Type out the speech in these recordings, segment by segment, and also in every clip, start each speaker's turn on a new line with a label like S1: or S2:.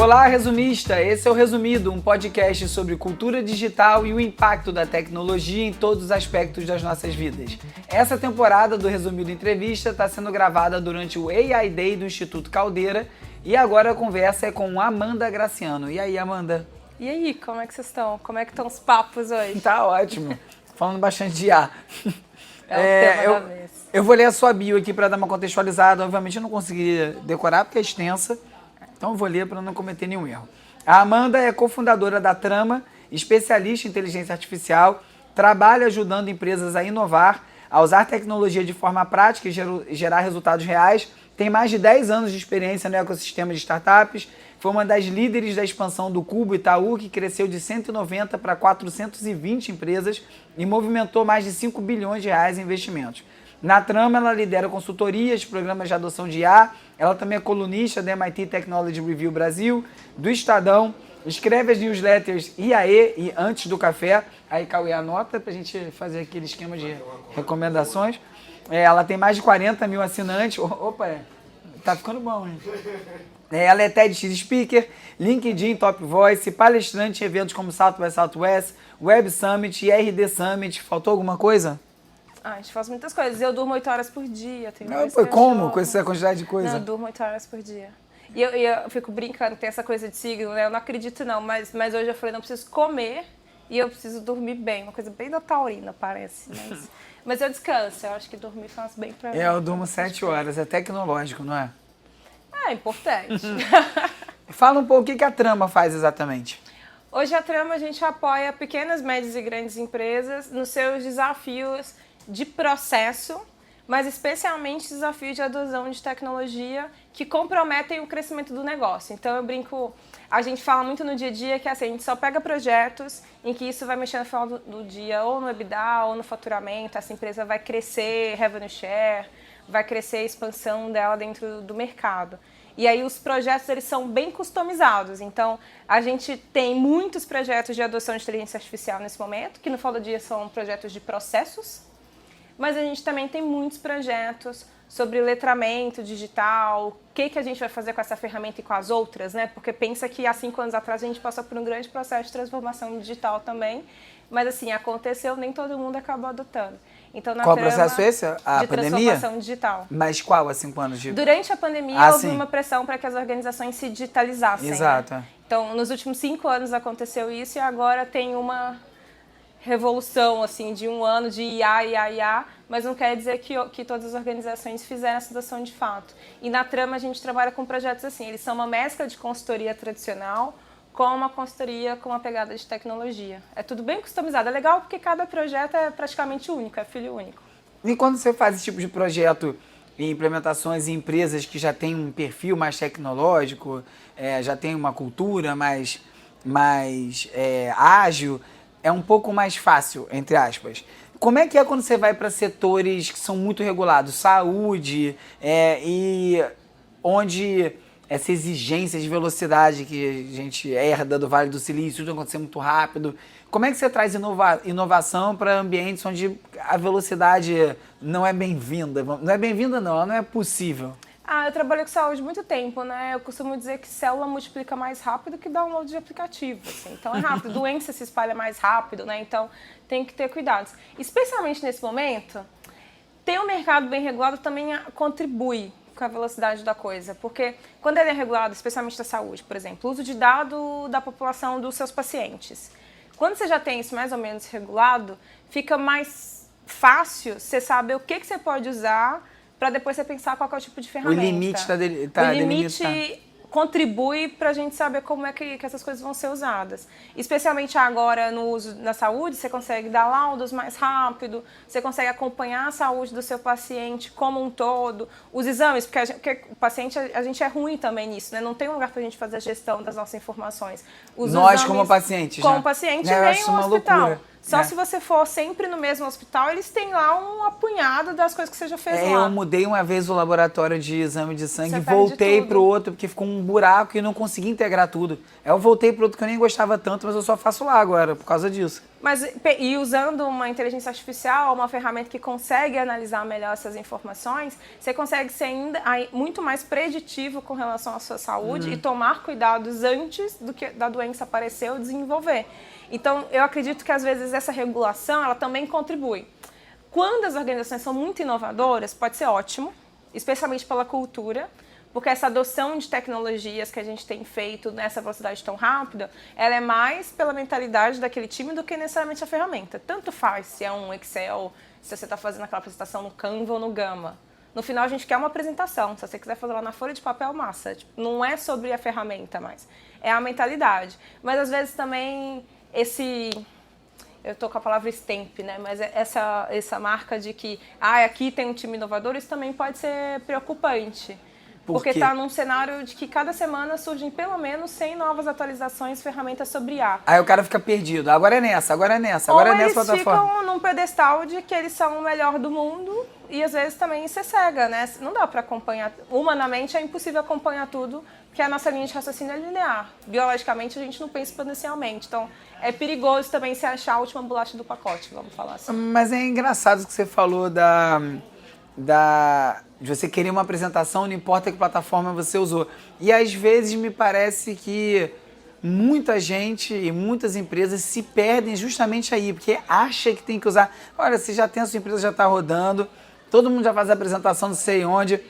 S1: Olá, resumista! Esse é o Resumido, um podcast sobre cultura digital e o impacto da tecnologia em todos os aspectos das nossas vidas. Essa temporada do Resumido Entrevista está sendo gravada durante o AI Day do Instituto Caldeira e agora a conversa é com Amanda Graciano. E aí, Amanda?
S2: E aí, como é que vocês estão? Como é que estão os papos hoje?
S1: Tá ótimo. Falando bastante de IA.
S2: É o tema da vez.
S1: Eu vou ler a sua bio aqui para dar uma contextualizada. Obviamente eu não consegui decorar porque é extensa. Então eu vou ler para não cometer nenhum erro. A Amanda é cofundadora da Trama, especialista em inteligência artificial, trabalha ajudando empresas a inovar, a usar tecnologia de forma prática e gerar resultados reais. Tem mais de 10 anos de experiência no ecossistema de startups. Foi uma das líderes da expansão do Cubo Itaú, que cresceu de 190 para 420 empresas e movimentou mais de 5 bilhões de reais em investimentos. Na Trama, ela lidera consultorias, programas de adoção de IA. Ela também é colunista da MIT Technology Review Brasil, do Estadão, escreve as newsletters IAE e Antes do Café. Aí, Cauê, anota pra gente fazer aquele esquema de recomendações. Ela tem mais de 40 mil assinantes. Opa, tá ficando bom, hein? Ela é TEDx Speaker, LinkedIn Top Voice, palestrante em eventos como South by Southwest, Web Summit e RD Summit. Faltou alguma coisa?
S2: A gente faz muitas coisas. Eu durmo 8 horas por dia. Tenho
S1: Como? Com essa quantidade de coisa?
S2: Não, eu durmo 8 horas por dia. E eu fico brincando, tem essa coisa de signo, né? Eu não acredito não, mas hoje eu falei, não preciso comer e eu preciso dormir bem. Uma coisa bem da taurina, parece. Mas eu descanso, eu acho que dormir faz bem pra mim.
S1: Eu durmo 7 horas, é tecnológico, não é?
S2: É importante.
S1: Fala um pouco o que a Trama faz exatamente.
S2: Hoje a Trama a gente apoia pequenas, médias e grandes empresas nos seus desafios de processo, mas especialmente desafios de adoção de tecnologia que comprometem o crescimento do negócio. Então eu brinco, a gente fala muito no dia a dia que assim, a gente só pega projetos em que isso vai mexer no final do dia, ou no EBITDA, ou no faturamento, essa empresa vai crescer, revenue share, vai crescer a expansão dela dentro do mercado. E aí os projetos eles são bem customizados, então a gente tem muitos projetos de adoção de inteligência artificial nesse momento, que no final do dia são projetos de processos, mas a gente também tem muitos projetos sobre letramento digital, o que a gente vai fazer com essa ferramenta e com as outras, né? Porque pensa que há 5 anos atrás a gente passou por um grande processo de transformação digital também, mas assim, aconteceu, nem todo mundo acabou adotando. Então, na
S1: qual processo esse? A
S2: de
S1: pandemia?
S2: Transformação digital.
S1: Mas qual há 5 anos de...
S2: Durante a pandemia houve uma pressão para que as organizações se digitalizassem.
S1: Exato.
S2: Né? Então, nos últimos 5 anos aconteceu isso e agora tem uma revolução assim de 1 ano de IA, mas não quer dizer que todas as organizações fizeram essa adoção de fato. E na Trama a gente trabalha com projetos assim, eles são uma mescla de consultoria tradicional com uma consultoria com uma pegada de tecnologia. É tudo bem customizado, é legal porque cada projeto é praticamente único, é filho único.
S1: E quando você faz esse tipo de projeto em implementações em empresas que já têm um perfil mais tecnológico, já tem uma cultura mais ágil, é um pouco mais fácil, entre aspas. Como é que é quando você vai para setores que são muito regulados? Saúde, e onde essa exigência de velocidade que a gente herda do Vale do Silício, tudo acontecer muito rápido. Como é que você traz inovação para ambientes onde a velocidade não é bem-vinda? Não é bem-vinda não, ela não é possível.
S2: Eu trabalhei com saúde há muito tempo, né? Eu costumo dizer que célula multiplica mais rápido que download de aplicativo, assim. Então é rápido, doença se espalha mais rápido, né? Então tem que ter cuidados. Especialmente nesse momento, ter um mercado bem regulado também contribui com a velocidade da coisa, porque quando ele é regulado, especialmente da saúde, por exemplo, uso de dado da população dos seus pacientes. Quando você já tem isso mais ou menos regulado, fica mais fácil você saber o que você pode usar para depois você pensar qual é o tipo de ferramenta.
S1: O limite está
S2: O limite contribui para a gente saber como é que essas coisas vão ser usadas. Especialmente agora no uso na saúde, você consegue dar laudos mais rápido, você consegue acompanhar a saúde do seu paciente como um todo, os exames, porque o paciente, a gente é ruim também nisso, né? Não tem um lugar para a gente fazer a gestão das nossas informações.
S1: Nós como pacientes,
S2: como paciente, nem o hospital.
S1: Loucura.
S2: Só se você for sempre no mesmo hospital, eles têm lá um apunhado das coisas que você já fez lá.
S1: Eu mudei uma vez o laboratório de exame de sangue e voltei pro outro, porque ficou um buraco e não consegui integrar tudo. Eu voltei pro outro que eu nem gostava tanto, mas eu só faço lá agora, por causa disso.
S2: E usando uma inteligência artificial, uma ferramenta que consegue analisar melhor essas informações, você consegue ser ainda muito mais preditivo com relação à sua saúde e tomar cuidados antes do que da doença aparecer ou desenvolver. Então, eu acredito que às vezes essa regulação, ela também contribui. Quando as organizações são muito inovadoras, pode ser ótimo, especialmente pela cultura, porque essa adoção de tecnologias que a gente tem feito nessa velocidade tão rápida, ela é mais pela mentalidade daquele time do que necessariamente a ferramenta. Tanto faz se é um Excel, se você está fazendo aquela apresentação no Canva ou no Gamma. No final, a gente quer uma apresentação. Se você quiser fazer lá na folha de papel, massa. Tipo, não é sobre a ferramenta mais, é a mentalidade. Mas, às vezes, também eu estou com a palavra stamp, né? Mas essa marca de que aqui tem um time inovador, isso também pode ser preocupante. Porque está num cenário de que cada semana surgem pelo menos 100 novas atualizações, ferramentas sobre IA.
S1: Aí o cara fica perdido. Agora é nessa, agora é nessa, agora é nessa plataforma.
S2: Eles ficam num pedestal de que eles são o melhor do mundo e às vezes também se cega, né? Não dá para acompanhar. Humanamente é impossível acompanhar tudo, porque a nossa linha de raciocínio é linear. Biologicamente a gente não pensa exponencialmente. Então é perigoso também se achar a última bolacha do pacote, vamos falar assim.
S1: Mas é engraçado o que você falou de você querer uma apresentação, não importa que plataforma você usou. E às vezes me parece que muita gente e muitas empresas se perdem justamente aí, porque acha que tem que usar. Olha, você já tem a sua empresa, já está rodando, todo mundo já faz a apresentação não sei onde.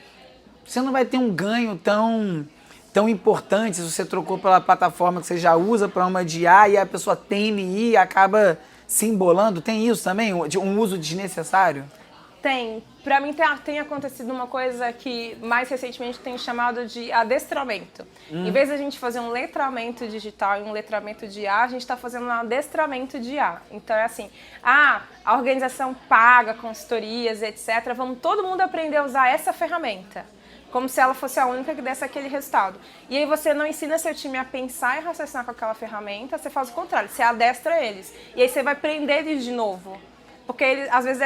S1: Você não vai ter um ganho tão importante se você trocou pela plataforma que você já usa para uma de IA e a pessoa teme e acaba se embolando. Tem isso também? Um uso desnecessário?
S2: Tem. Para mim tem acontecido uma coisa que mais recentemente tem chamado de adestramento. Em vez de a gente fazer um letramento digital e um letramento de IA, a gente está fazendo um adestramento de IA. Então é assim, a organização paga consultorias, etc. Vamos todo mundo aprender a usar essa ferramenta, como se ela fosse a única que desse aquele resultado. E aí você não ensina seu time a pensar e raciocinar com aquela ferramenta, você faz o contrário, você adestra eles. E aí você vai prender eles de novo. Porque às vezes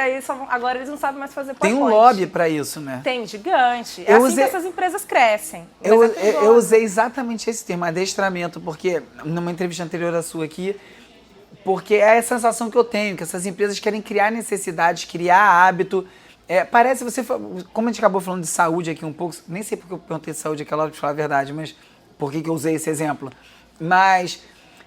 S2: agora eles não sabem mais fazer PowerPoint.
S1: Tem um lobby para isso, né?
S2: Tem, gigante. É assim que essas empresas crescem.
S1: Eu usei exatamente esse termo, adestramento, porque numa entrevista anterior à sua aqui, porque é a sensação que eu tenho, que essas empresas querem criar necessidades, criar hábito. Parece como a gente acabou falando de saúde aqui um pouco, nem sei porque eu perguntei de saúde aquela hora, pra falar a verdade, mas por que eu usei esse exemplo? Mas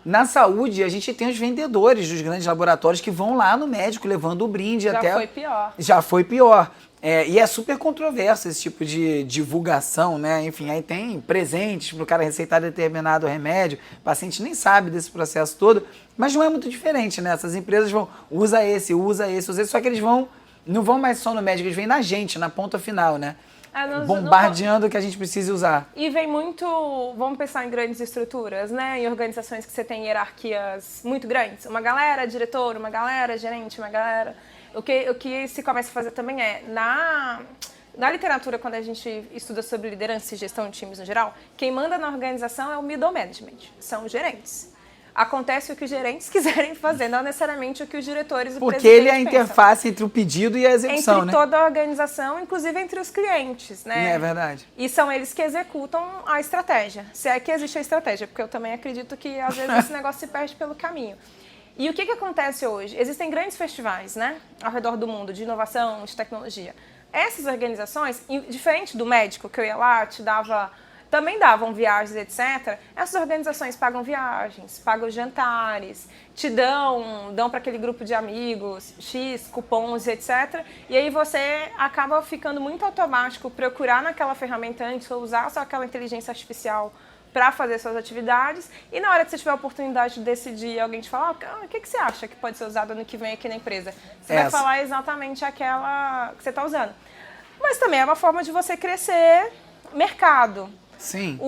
S1: na saúde, a gente tem os vendedores dos grandes laboratórios que vão lá no médico levando o brinde.
S2: Já foi pior.
S1: Já foi pior. E é super controverso esse tipo de divulgação, né? Enfim, aí tem presentes para o cara receitar determinado remédio. O paciente nem sabe desse processo todo, mas não é muito diferente, né? Essas empresas usa esse, só que eles não vão mais só no médico, eles vêm na gente, na ponta final, né? Bombardeando o que a gente precisa usar.
S2: E vem muito, vamos pensar em grandes estruturas, né? Em organizações que você tem hierarquias muito grandes. Uma galera diretor, uma galera gerente, uma galera... O que se começa a fazer também na literatura, quando a gente estuda sobre liderança e gestão de times no geral, quem manda na organização é o middle management, são os gerentes. Acontece o que os gerentes quiserem fazer, não necessariamente o que os diretores e
S1: porque ele é a interface entre o pedido e a execução,
S2: entre toda a organização, inclusive entre os clientes, né?
S1: É verdade.
S2: E são eles que executam a estratégia, se é que existe a estratégia, porque eu também acredito que às vezes esse negócio se perde pelo caminho. E o que acontece hoje? Existem grandes festivais, né, ao redor do mundo, de inovação, de tecnologia. Essas organizações, diferente do médico, que eu ia lá, também davam viagens, etc. Essas organizações pagam viagens, pagam jantares, te dão para aquele grupo de amigos, X, cupons, etc. E aí você acaba ficando muito automático procurar naquela ferramenta antes ou usar só aquela inteligência artificial para fazer suas atividades. E na hora que você tiver a oportunidade de decidir, alguém te falar, o que você acha que pode ser usado ano que vem aqui na empresa? Você vai falar exatamente aquela que você está usando. Mas também é uma forma de você crescer mercado.
S1: Sim.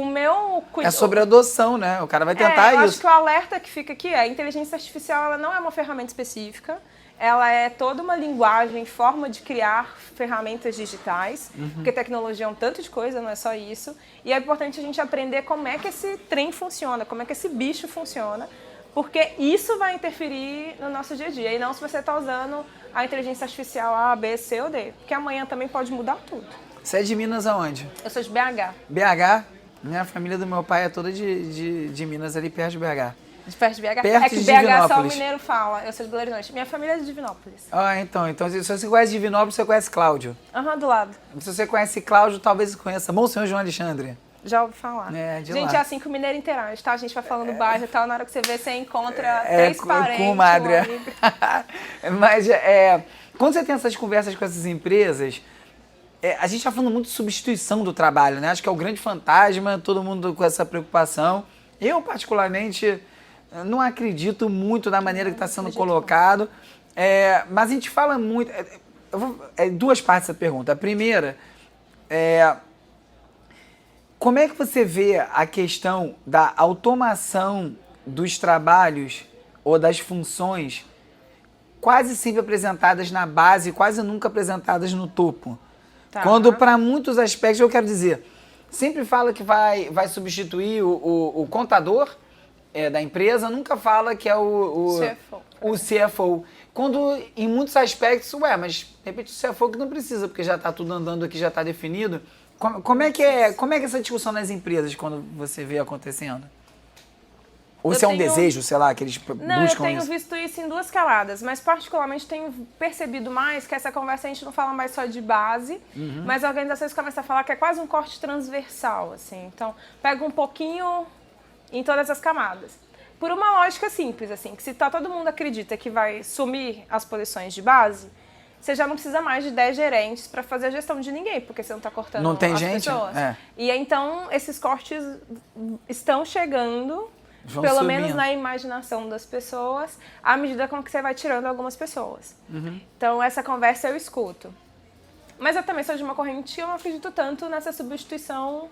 S2: É
S1: sobre adoção, né? O cara vai tentar
S2: eu
S1: isso.
S2: acho que o alerta que fica aqui a inteligência artificial ela não é uma ferramenta específica, ela é toda uma linguagem, forma de criar ferramentas digitais, porque tecnologia é um tanto de coisa, não é só isso. E é importante a gente aprender como é que esse trem funciona, como é que esse bicho funciona, porque isso vai interferir no nosso dia a dia. E não se você está usando a inteligência artificial A, B, C ou D, porque amanhã também pode mudar tudo.
S1: Você é de Minas aonde?
S2: Eu sou de BH.
S1: BH? Minha família do meu pai é toda de Minas, ali perto de BH.
S2: De perto de BH?
S1: Perto
S2: É que
S1: de
S2: BH só o
S1: Divinópolis.
S2: mineiro fala. Eu sou de Belo Horizonte. Minha família é de Divinópolis.
S1: Ah, então, se você conhece Divinópolis, você conhece Cláudio.
S2: Aham, do lado.
S1: Se você conhece Cláudio, talvez você conheça Monsenhor João Alexandre.
S2: Já ouvi falar.
S1: De
S2: Gente,
S1: lá.
S2: é assim que o mineiro interage, tá? A gente vai falando do bairro e tal, na hora que você vê, você encontra três parentes,
S1: com madre.
S2: um amigo.
S1: Mas quando você tem essas conversas com essas empresas, a gente está falando muito de substituição do trabalho, né? Acho que é o grande fantasma, todo mundo com essa preocupação. Eu, particularmente, não acredito muito na maneira que está sendo colocado. Mas a gente fala muito... duas partes dessa pergunta. A primeira como é que você vê a questão da automação dos trabalhos ou das funções quase sempre apresentadas na base, quase nunca apresentadas no topo?
S2: Tá.
S1: Quando, para muitos aspectos, eu quero dizer, sempre fala que vai substituir o contador da empresa, nunca fala que é o CFO. Quando, em muitos aspectos, mas de repente o CFO que não precisa, porque já está tudo andando aqui, já está definido. Como é que é essa discussão nas empresas quando você vê acontecendo? Ou se é um desejo, sei lá, que eles buscam isso?
S2: Não, eu tenho visto isso em duas camadas, mas particularmente tenho percebido mais que essa conversa a gente não fala mais só de base, mas organizações começam a falar que é quase um corte transversal, assim. Então, pega um pouquinho em todas as camadas. Por uma lógica simples, assim, que se todo mundo acredita que vai sumir as posições de base, você já não precisa mais de 10 gerentes para fazer a gestão de ninguém, porque você não está cortando
S1: não tem
S2: as
S1: gente?
S2: pessoas. E então, esses cortes estão chegando, pelo
S1: subindo.
S2: menos na imaginação das pessoas, à medida com que você vai tirando algumas pessoas. Então, essa conversa eu escuto. Mas eu também sou de uma corrente, eu não acredito tanto nessa substituição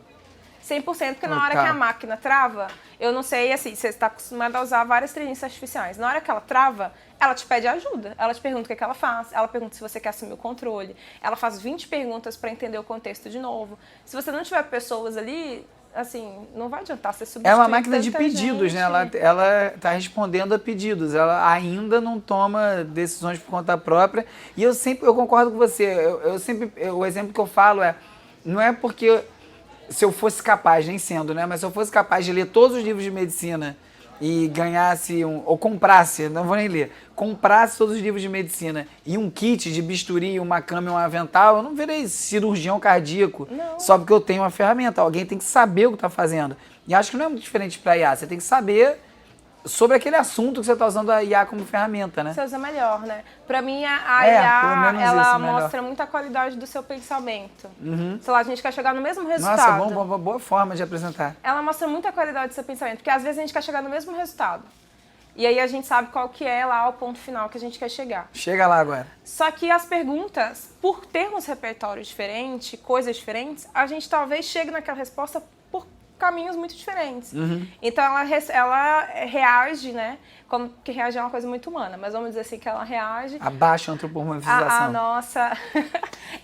S2: 100%, porque na hora que a máquina trava, eu não sei, assim, você está acostumado a usar várias inteligências artificiais. Na hora que ela trava, ela te pede ajuda. Ela te pergunta o que ela faz, ela pergunta se você quer assumir o controle. Ela faz 20 perguntas para entender o contexto de novo. Se você não tiver pessoas ali, assim, não vai adiantar você substituir.
S1: É uma máquina de pedidos,
S2: gente.
S1: né? Ela está respondendo a pedidos. Ela ainda não toma decisões por conta própria. E eu concordo com você. O exemplo que eu falo não é porque se eu fosse capaz, nem sendo, né? Mas se eu fosse capaz de ler todos os livros de medicina e ganhasse ou comprasse, não vou nem ler, comprasse todos os livros de medicina e um kit de bisturi, uma cama e um avental, eu não virei cirurgião cardíaco só porque eu tenho uma ferramenta. Alguém tem que saber o que está fazendo. E acho que não é muito diferente para a IA. Você tem que saber sobre aquele assunto que você está usando a IA como ferramenta, né?
S2: Você usa melhor, né? Pra mim, a IA, ela
S1: melhor.
S2: mostra muita qualidade do seu pensamento. Sei lá, a gente quer chegar no mesmo
S1: Nossa,
S2: resultado.
S1: boa forma de apresentar.
S2: Ela mostra muita qualidade do seu pensamento, porque às vezes a gente quer chegar no mesmo resultado. E aí a gente sabe qual que é lá o ponto final que a gente quer chegar.
S1: Chega lá agora.
S2: Só que as perguntas, por termos repertório diferente, coisas diferentes, a gente talvez chegue naquela resposta por caminhos muito diferentes. Então ela reage, né? Como que reagir é uma coisa muito humana, mas vamos dizer assim que ela reage.
S1: Abaixa a antropomorfização.
S2: A nossa.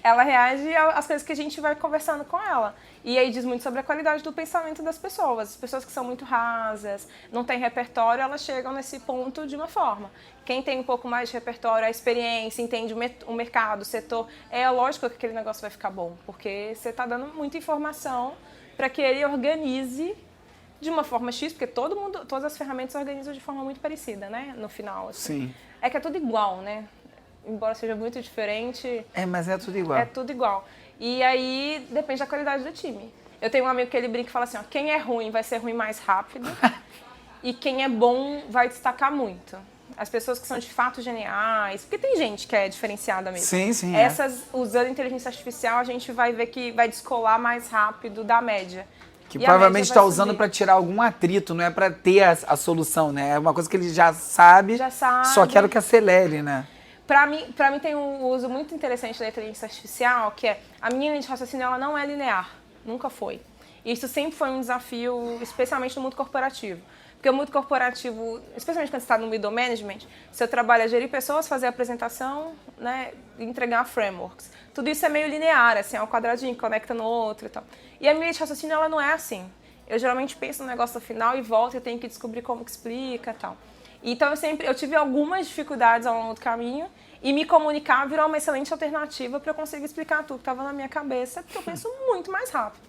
S2: Ela reage às coisas que a gente vai conversando com ela. E aí diz muito sobre a qualidade do pensamento das pessoas. As pessoas que são muito rasas, não têm repertório, elas chegam nesse ponto de uma forma. Quem tem um pouco mais de repertório, a experiência, entende o mercado, o setor, é lógico que aquele negócio vai ficar bom, porque você está dando muita informação para que ele organize de uma forma X, porque todas as ferramentas organizam de forma muito parecida, né? No final, assim.
S1: Sim.
S2: É que é tudo igual, né? Embora seja muito diferente.
S1: Mas é tudo igual.
S2: É tudo igual. E aí depende da qualidade do time. Eu tenho um amigo que ele brinca e fala assim, ó, quem é ruim vai ser ruim mais rápido e quem é bom vai destacar muito. As pessoas que são de fato geniais, porque tem gente que é diferenciada mesmo.
S1: Sim.
S2: Essas, usando inteligência artificial, a gente vai ver que vai descolar mais rápido da média.
S1: Que provavelmente está usando para tirar algum atrito, não é para ter a solução, né? É uma coisa que ele já sabe, só quero que acelere, né?
S2: Pra mim tem um uso muito interessante da inteligência artificial, que é a minha linha de raciocínio ela não é linear, nunca foi. Isso sempre foi um desafio, especialmente no mundo corporativo. Porque o mundo corporativo, especialmente quando você está no middle management, seu trabalho é gerir pessoas, fazer a apresentação, né, e entregar frameworks. Tudo isso é meio linear, assim, é um quadradinho, conecta no outro e tal. E a minha linha de raciocínio, ela não é assim. Eu geralmente penso no negócio no final e volto e tenho que descobrir como que explica e tal. Então eu tive algumas dificuldades ao longo do caminho e me comunicar virou uma excelente alternativa para eu conseguir explicar tudo que estava na minha cabeça, porque eu penso muito mais rápido.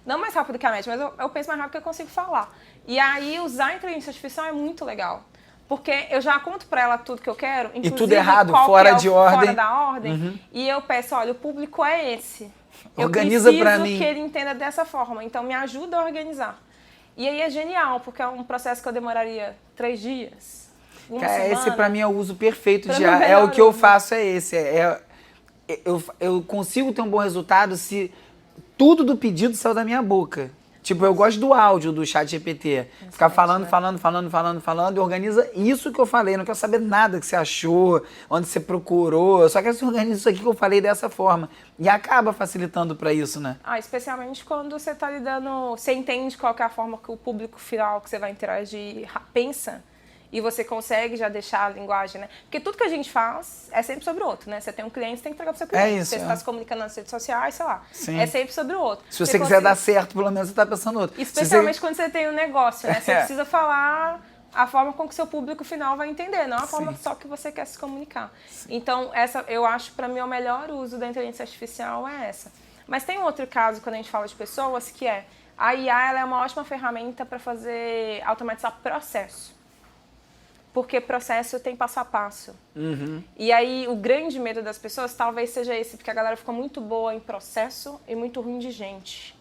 S2: Não mais rápido que a média, mas eu penso mais rápido que eu consigo falar. E aí, usar a inteligência artificial é muito legal. Porque eu já conto para ela tudo que eu quero, inclusive
S1: e tudo errado,
S2: qual
S1: fora
S2: que é
S1: de ordem.
S2: Fora da ordem. E eu peço, olha, o público é esse.
S1: Organiza
S2: eu
S1: para mim.
S2: preciso que ele entenda dessa forma, então me ajuda a organizar. E aí é genial, porque é um processo que eu demoraria 3 dias, uma semana.
S1: Esse para mim é o uso perfeito de
S2: mim,
S1: IA. É o que
S2: melhor
S1: eu faço, é esse. Eu consigo ter um bom resultado se tudo do pedido saiu da minha boca. Tipo, eu gosto do áudio do ChatGPT. Ficar falando e organiza isso que eu falei. Não quero saber nada que você achou, onde você procurou. Eu só quero que você organize isso aqui que eu falei dessa forma. E acaba facilitando para isso, né?
S2: Especialmente quando você tá lidando... Você entende qual que é a forma que o público final que você vai interagir pensa. E você consegue já deixar a linguagem, né? Porque tudo que a gente faz é sempre sobre o outro, né? Você tem um cliente, você tem que entregar pro seu cliente.
S1: Isso,
S2: você está se comunicando nas redes sociais, sei lá.
S1: Sim.
S2: É sempre sobre o outro.
S1: Se você quiser dar certo, pelo menos você tá pensando no outro.
S2: Especialmente quando você tem um negócio, né? Você precisa falar a forma com que o seu público final vai entender, não a forma só que você quer se comunicar. Então, eu acho, para mim, o melhor uso da inteligência artificial é essa. Mas tem um outro caso, quando a gente fala de pessoas, que é a IA ela é uma ótima ferramenta para automatizar processo. Porque processo tem passo a passo. E aí, o grande medo das pessoas talvez seja esse, porque a galera ficou muito boa em processo e muito ruim de gente.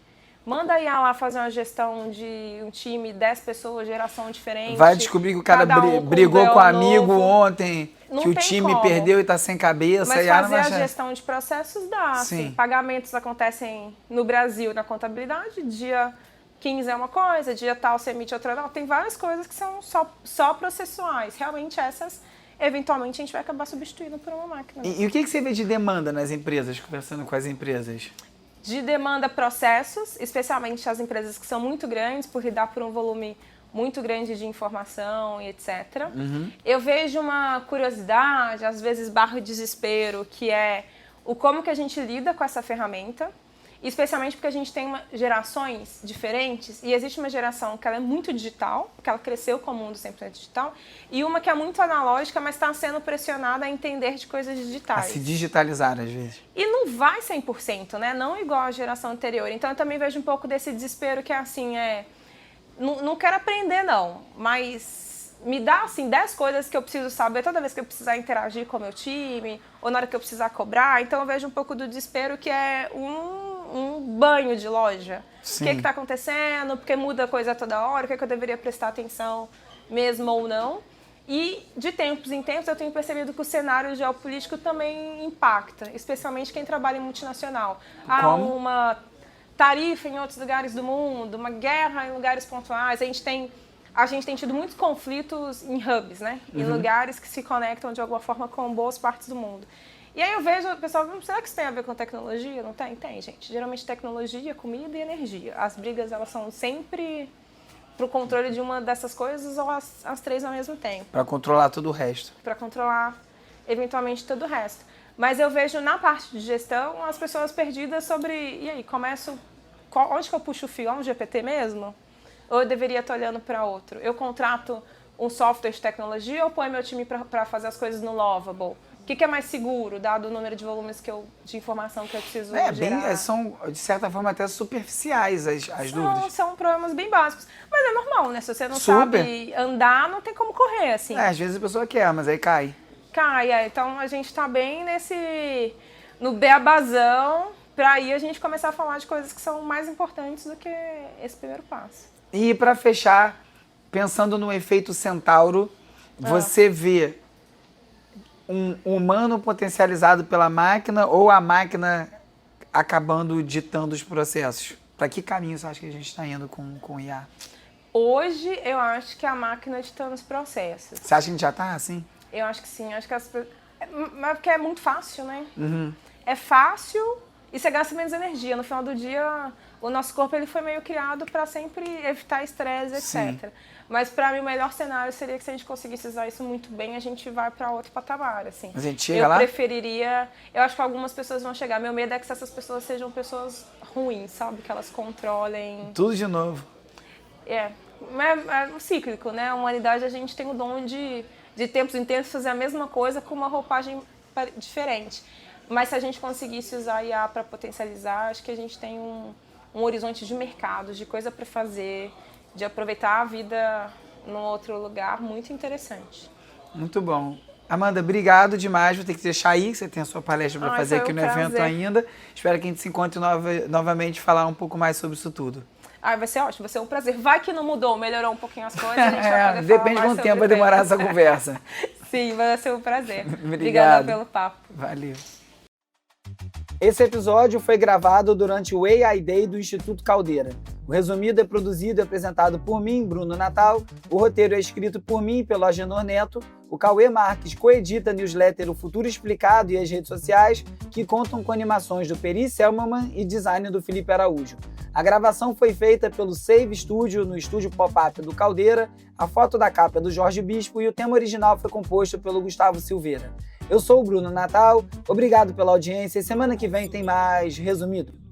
S2: Manda a IA lá fazer uma gestão de um time, 10 pessoas, geração diferente.
S1: Vai descobrir que o cara brigou com um amigo ontem, que o time perdeu e tá sem cabeça.
S2: Mas
S1: e
S2: fazer a gestão de processos dá.
S1: Sim.
S2: Assim, pagamentos acontecem no Brasil, na contabilidade, dia 15 é uma coisa, dia tal você emite outra não. Tem várias coisas que são só processuais. Realmente essas, eventualmente, a gente vai acabar substituindo por uma máquina.
S1: E o que você vê de demanda nas empresas, conversando com as empresas?
S2: De demanda processos, especialmente as empresas que são muito grandes, por lidar por um volume muito grande de informação e etc. Eu vejo uma curiosidade, às vezes barra desespero, que é como que a gente lida com essa ferramenta. Especialmente porque a gente tem gerações diferentes e existe uma geração que ela é muito digital, porque ela cresceu com o mundo 100% digital, e uma que é muito analógica, mas está sendo pressionada a entender de coisas digitais.
S1: A se digitalizar, às vezes.
S2: E não vai 100%, né? Não igual a geração anterior. Então eu também vejo um pouco desse desespero que é assim, não quero aprender não, mas me dá assim 10 coisas que eu preciso saber toda vez que eu precisar interagir com o meu time, ou na hora que eu precisar cobrar. Então eu vejo um pouco do desespero que é um banho de loja.
S1: Sim.
S2: O que está acontecendo? Porque muda a coisa toda hora, o que eu deveria prestar atenção mesmo ou não. E de tempos em tempos eu tenho percebido que o cenário geopolítico também impacta, especialmente quem trabalha em multinacional. Há uma tarifa em outros lugares do mundo, uma guerra em lugares pontuais. A gente tem tido muitos conflitos em hubs, né? Em lugares que se conectam de alguma forma com boas partes do mundo. E aí eu vejo o pessoal, será que isso tem a ver com tecnologia? Não tem? Tem, gente. Geralmente tecnologia, comida e energia. As brigas, elas são sempre pro controle de uma dessas coisas ou as três ao mesmo tempo.
S1: Para controlar todo o resto.
S2: Para controlar, eventualmente, todo o resto. Mas eu vejo na parte de gestão as pessoas perdidas sobre, e aí, onde que eu puxo o fio? É um GPT mesmo? Ou eu deveria estar olhando para outro? Eu contrato um software de tecnologia ou põe meu time para fazer as coisas no Lovable? O que é mais seguro, dado o número de volumes de informação que eu preciso gerar?
S1: São, de certa forma, até superficiais as dúvidas.
S2: São problemas bem básicos. Mas é normal, né? Se você não sabe andar, não tem como correr, assim.
S1: Às vezes a pessoa quer, mas aí cai.
S2: Então a gente tá bem no beabazão, para aí a gente começar a falar de coisas que são mais importantes do que esse primeiro passo.
S1: E para fechar, pensando no efeito centauro, você vê um humano potencializado pela máquina ou a máquina acabando ditando os processos? Para que caminho você acha que a gente está indo com o IA?
S2: Hoje, eu acho que a máquina ditando os processos.
S1: Você acha que a gente já está assim?
S2: Eu acho que sim. Acho que mas porque é muito fácil, né? É fácil e você gasta menos energia. No final do dia, o nosso corpo ele foi meio criado para sempre evitar estresse, etc. Sim. Mas para mim o melhor cenário seria que se a gente conseguisse usar isso muito bem, a gente vai para outro patamar, assim.
S1: Mas a gente chega lá?
S2: Eu preferiria... Eu acho que algumas pessoas vão chegar. Meu medo é que essas pessoas sejam pessoas ruins, sabe? Que elas controlem...
S1: Tudo de novo.
S2: É um cíclico, né? A humanidade, a gente tem o dom de tempos em tempos fazer a mesma coisa com uma roupagem diferente. Mas se a gente conseguisse usar a IA para potencializar, acho que a gente tem um horizonte de mercados, de coisa para fazer, de aproveitar a vida num outro lugar muito interessante.
S1: Muito bom. Amanda, obrigado demais. Vou ter que deixar aí, que você tem a sua palestra para fazer aqui no evento ainda. Espero que a gente se encontre novamente e falar um pouco mais sobre isso tudo.
S2: Vai ser ótimo, vai ser um prazer. Vai que não mudou, melhorou um pouquinho as coisas, a gente vai poder falar
S1: depende de quanto tempo vai demorar essa conversa.
S2: Sim, vai ser um prazer.
S1: Obrigado.
S2: Obrigada pelo papo.
S1: Valeu. Esse episódio foi gravado durante o AI Day do Instituto Caldeira. O resumido é produzido e apresentado por mim, Bruno Natal. O roteiro é escrito por mim e pelo Agenor Neto. O Cauê Marques coedita a newsletter O Futuro Explicado e as redes sociais, que contam com animações do Peri Selmanman e design do Felipe Araújo. A gravação foi feita pelo Save Studio no estúdio pop-up do Caldeira, a foto da capa é do Jorge Bispo e o tema original foi composto pelo Gustavo Silveira. Eu sou o Bruno Natal, obrigado pela audiência e semana que vem tem mais Resumido.